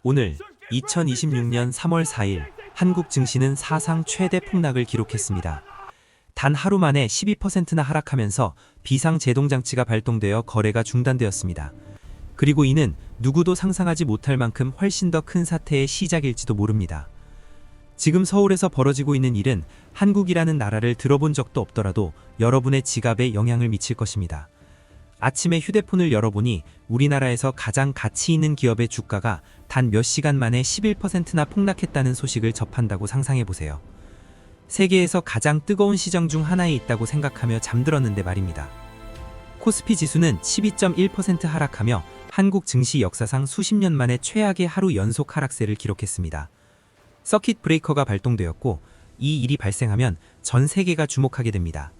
오늘 2026년 3월 4일 한국 증시는 사상 최대 폭락을 기록했습니다. 단 하루 만에 12%나 하락하면서 비상제동장치가 발동되어 거래가 중단되었습니다. 그리고 이는 누구도 상상하지 못할 만큼 훨씬 더 큰 사태의 시작일지도 모릅니다. 지금 서울에서 벌어지고 있는 일은 한국이라는 나라를 들어본 적도 없더라도 여러분의 지갑에 영향을 미칠 것입니다. 아침에 휴대폰을 열어보니 우리나라에서 가장 가치 있는 기업의 주가가 단 몇 시간 만에 11%나 폭락했다는 소식을 접한다고 상상해보세요. 세계에서 가장 뜨거운 시장 중 하나에 있다고 생각하며 잠들었는데 말입니다. 코스피 지수는 12.1% 하락하며 한국 증시 역사상 수십 년 만에 최악의 하루 연속 하락세를 기록했습니다. 서킷 브레이커가 발동되었고 이 일이 발생하면 전 세계가 주목하게 됩니다.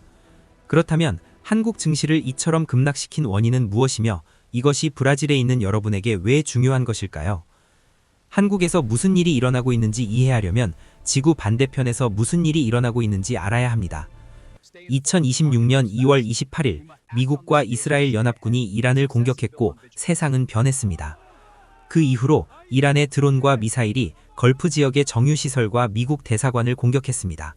그렇다면 한국 증시를 이처럼 급락시킨 원인은 무엇이며 이것이 브라질에 있는 여러분에게 왜 중요한 것일까요? 한국에서 무슨 일이 일어나고 있는지 이해하려면 지구 반대편에서 무슨 일이 일어나고 있는지 알아야 합니다. 2026년 2월 28일 미국과 이스라엘 연합군이 이란을 공격했고 세상은 변했습니다. 그 이후로 이란의 드론과 미사일이 걸프 지역의 정유시설과 미국 대사관을 공격했습니다.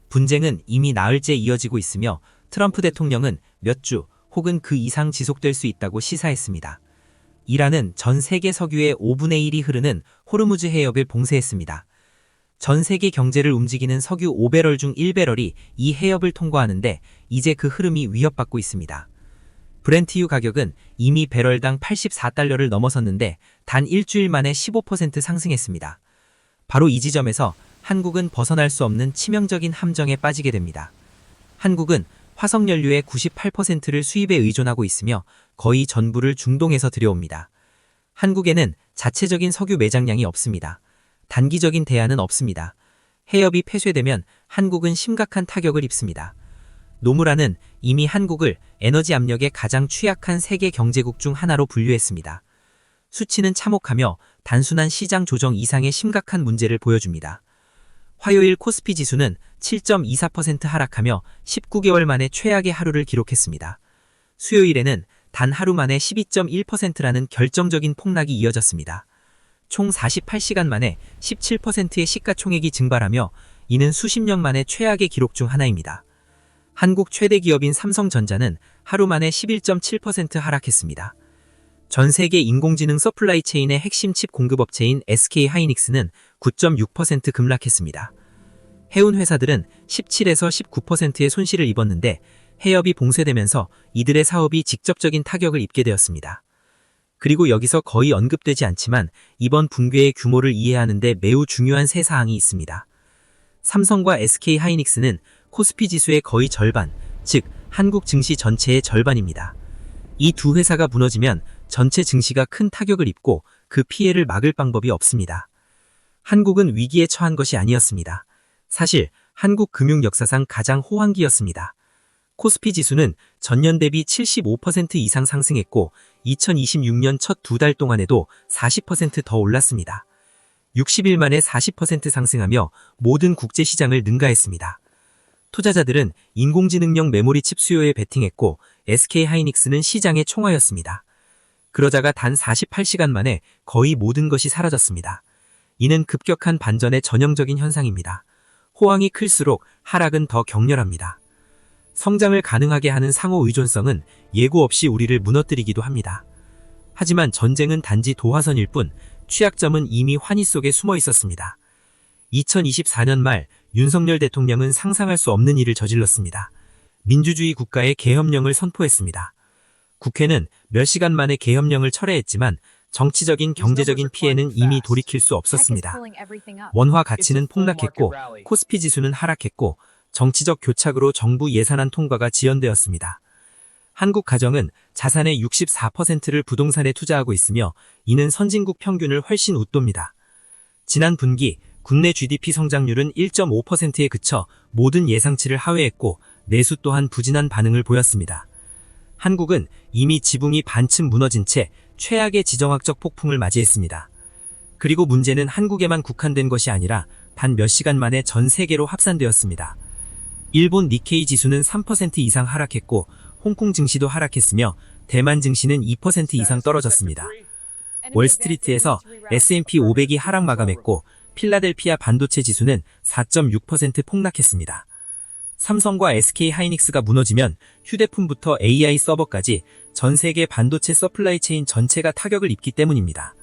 분쟁은 이미 나흘째 이어지고 있으며 트럼프 대통령은 몇 주 혹은 그 이상 지속될 수 있다고 시사했습니다. 이란은 전 세계 석유의 5분의 1이 흐르는 호르무즈 해협을 봉쇄했습니다. 전 세계 경제를 움직이는 석유 5배럴 중 1배럴이 이 해협을 통과하는데 이제 그 흐름이 위협받고 있습니다. 브렌트유 가격은 이미 배럴당 84달러를 넘어섰는데 단 일주일 만에 15% 상승했습니다. 바로 이 지점에서 한국은 벗어날 수 없는 치명적인 함정에 빠지게 됩니다. 한국은 화석연료의 98%를 수입에 의존하고 있으며 거의 전부를 중동에서 들여옵니다. 한국에는 자체적인 석유 매장량이 없습니다. 단기적인 대안은 없습니다. 해협이 폐쇄되면 한국은 심각한 타격을 입습니다. 노무라는 이미 한국을 에너지 압력에 가장 취약한 세계 경제국 중 하나로 분류했습니다. 수치는 참혹하며 단순한 시장 조정 이상의 심각한 문제를 보여줍니다. 화요일 코스피 지수는 7.24% 하락하며 19개월 만에 최악의 하루를 기록했습니다. 수요일에는 단 하루 만에 12.1%라는 결정적인 폭락이 이어졌습니다. 총 48시간 만에 17%의 시가총액이 증발하며 이는 수십 년 만에 최악의 기록 중 하나입니다. 한국 최대 기업인 삼성전자는 하루 만에 11.7% 하락했습니다. 전 세계 인공지능 서플라이 체인의 핵심 칩 공급업체인 SK 하이닉스는 9.6% 급락했습니다. 해운 회사들은 17에서 19%의 손실을 입었는데 해협이 봉쇄되면서 이들의 사업이 직접적인 타격을 입게 되었습니다. 그리고 여기서 거의 언급되지 않지만 이번 붕괴의 규모를 이해하는 데 매우 중요한 세 사항이 있습니다. 삼성과 SK 하이닉스는 코스피 지수의 거의 절반, 즉 한국 증시 전체의 절반입니다. 이 두 회사가 무너지면 전체 증시가 큰 타격을 입고 그 피해를 막을 방법이 없습니다. 한국은 위기에 처한 것이 아니었습니다. 사실 한국 금융 역사상 가장 호황기였습니다. 코스피 지수는 전년 대비 75% 이상 상승했고 2026년 첫 두 달 동안에도 40% 더 올랐습니다. 60일 만에 40% 상승하며 모든 국제시장을 능가했습니다. 투자자들은 인공지능용 메모리 칩 수요에 베팅했고 SK 하이닉스는 시장의 총화였습니다. 그러자가 단 48시간 만에 거의 모든 것이 사라졌습니다. 이는 급격한 반전의 전형적인 현상입니다. 호황이 클수록 하락은 더 격렬합니다. 성장을 가능하게 하는 상호 의존성은 예고 없이 우리를 무너뜨리기도 합니다. 하지만 전쟁은 단지 도화선일 뿐 취약점은 이미 환희 속에 숨어 있었습니다. 2024년 말 윤석열 대통령은 상상할 수 없는 일을 저질렀습니다. 민주주의 국가의 계엄령을 선포했습니다. 국회는 몇 시간 만에 계엄령을 철회했지만 정치적인 경제적인 피해는 이미 돌이킬 수 없었습니다. 원화 가치는 폭락했고 코스피 지수는 하락했고 정치적 교착으로 정부 예산안 통과가 지연되었습니다. 한국 가정은 자산의 64%를 부동산에 투자하고 있으며 이는 선진국 평균을 훨씬 웃돕니다. 지난 분기 국내 GDP 성장률은 1.5%에 그쳐 모든 예상치를 하회했고 내수 또한 부진한 반응을 보였습니다. 한국은 이미 지붕이 반쯤 무너진 채 최악의 지정학적 폭풍을 맞이했습니다. 그리고 문제는 한국에만 국한된 것이 아니라 단 몇 시간 만에 전 세계로 확산되었습니다. 일본 니케이 지수는 3% 이상 하락했고 홍콩 증시도 하락했으며 대만 증시는 2% 이상 떨어졌습니다. 월스트리트에서 S&P 500이 하락 마감했고 필라델피아 반도체 지수는 4.6% 폭락했습니다. 삼성과 SK 하이닉스가 무너지면 휴대폰부터 AI 서버까지 전 세계 반도체 서플라이 체인 전체가 타격을 입기 때문입니다.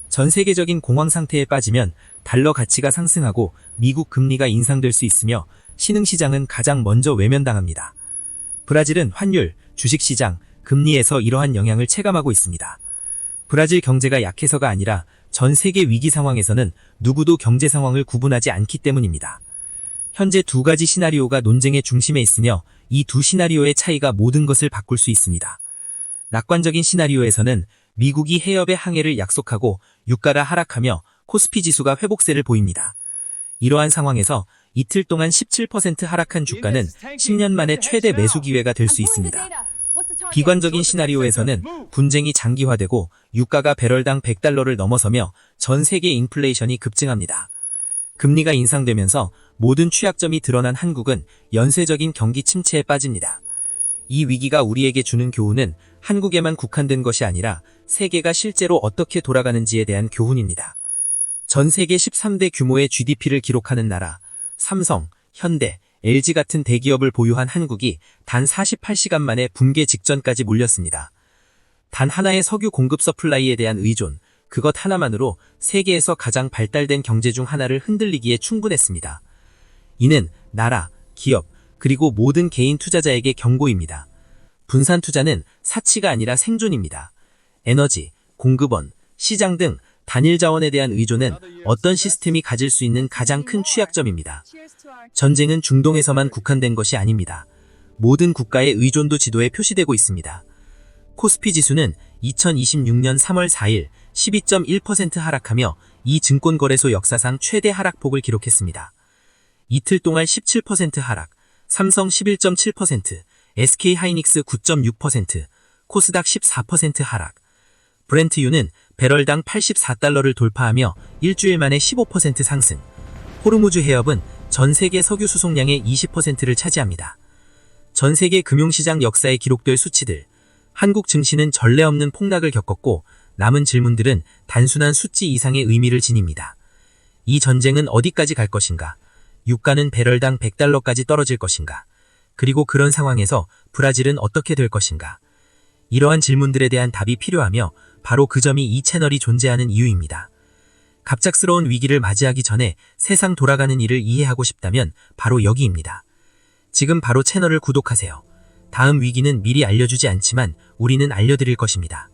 전 세계적인 공황 상태에 빠지면 달러 가치가 상승하고 미국 금리가 인상될 수 있으며 신흥시장은 가장 먼저 외면당합니다. 브라질은 환율, 주식시장, 금리에서 이러한 영향을 체감하고 있습니다. 브라질 경제가 약해서가 아니라 전 세계 위기 상황에서는 누구도 경제 상황을 구분하지 않기 때문입니다. 현재 두 가지 시나리오가 논쟁의 중심에 있으며 이 두 시나리오의 차이가 모든 것을 바꿀 수 있습니다. 낙관적인 시나리오에서는 미국이 해협의 항해를 약속하고 유가가 하락하며 코스피 지수가 회복세를 보입니다. 이러한 상황에서 이틀 동안 17% 하락한 주가는 10년 만에 최대 매수 기회가 될 수 있습니다. 비관적인 시나리오에서는 분쟁이 장기화되고 유가가 배럴당 $100를 넘어서며 전 세계 인플레이션이 급증합니다. 금리가 인상되면서 모든 취약점이 드러난 한국은 연쇄적인 경기 침체에 빠집니다. 이 위기가 우리에게 주는 교훈은 한국에만 국한된 것이 아니라 세계가 실제로 어떻게 돌아가는지에 대한 교훈입니다. 전 세계 13대 규모의 GDP를 기록하는 나라, 삼성, 현대, LG 같은 대기업을 보유한 한국이 단 48시간 만에 붕괴 직전까지 몰렸습니다. 단 하나의 석유 공급 서플라이에 대한 의존, 그것 하나만으로 세계에서 가장 발달된 경제 중 하나를 흔들리기에 충분했습니다. 이는 나라, 기업, 그리고 모든 개인 투자자에게 경고입니다. 분산 투자는 사치가 아니라 생존입니다. 에너지, 공급원, 시장 등 단일 자원에 대한 의존은 어떤 시스템이 가질 수 있는 가장 큰 취약점입니다. 전쟁은 중동에서만 국한된 것이 아닙니다. 모든 국가의 의존도 지도에 표시되고 있습니다. 코스피 지수는 2026년 3월 4일 12.1% 하락하며 이 증권거래소 역사상 최대 하락폭을 기록했습니다. 이틀 동안 17% 하락, 삼성 11.7%, SK 하이닉스 9.6%, 코스닥 14% 하락. 브렌트유는 배럴당 $84를 돌파하며 일주일 만에 15% 상승. 호르무즈 해협은 전 세계 석유 수송량의 20%를 차지합니다. 전 세계 금융시장 역사에 기록될 수치들. 한국 증시는 전례 없는 폭락을 겪었고 남은 질문들은 단순한 수치 이상의 의미를 지닙니다. 이 전쟁은 어디까지 갈 것인가? 유가는 배럴당 $100까지 떨어질 것인가? 그리고 그런 상황에서 브라질은 어떻게 될 것인가? 이러한 질문들에 대한 답이 필요하며 바로 그 점이 이 채널이 존재하는 이유입니다. 갑작스러운 위기를 맞이하기 전에 세상 돌아가는 일을 이해하고 싶다면 바로 여기입니다. 지금 바로 채널을 구독하세요. 다음 위기는 미리 알려주지 않지만 우리는 알려드릴 것입니다.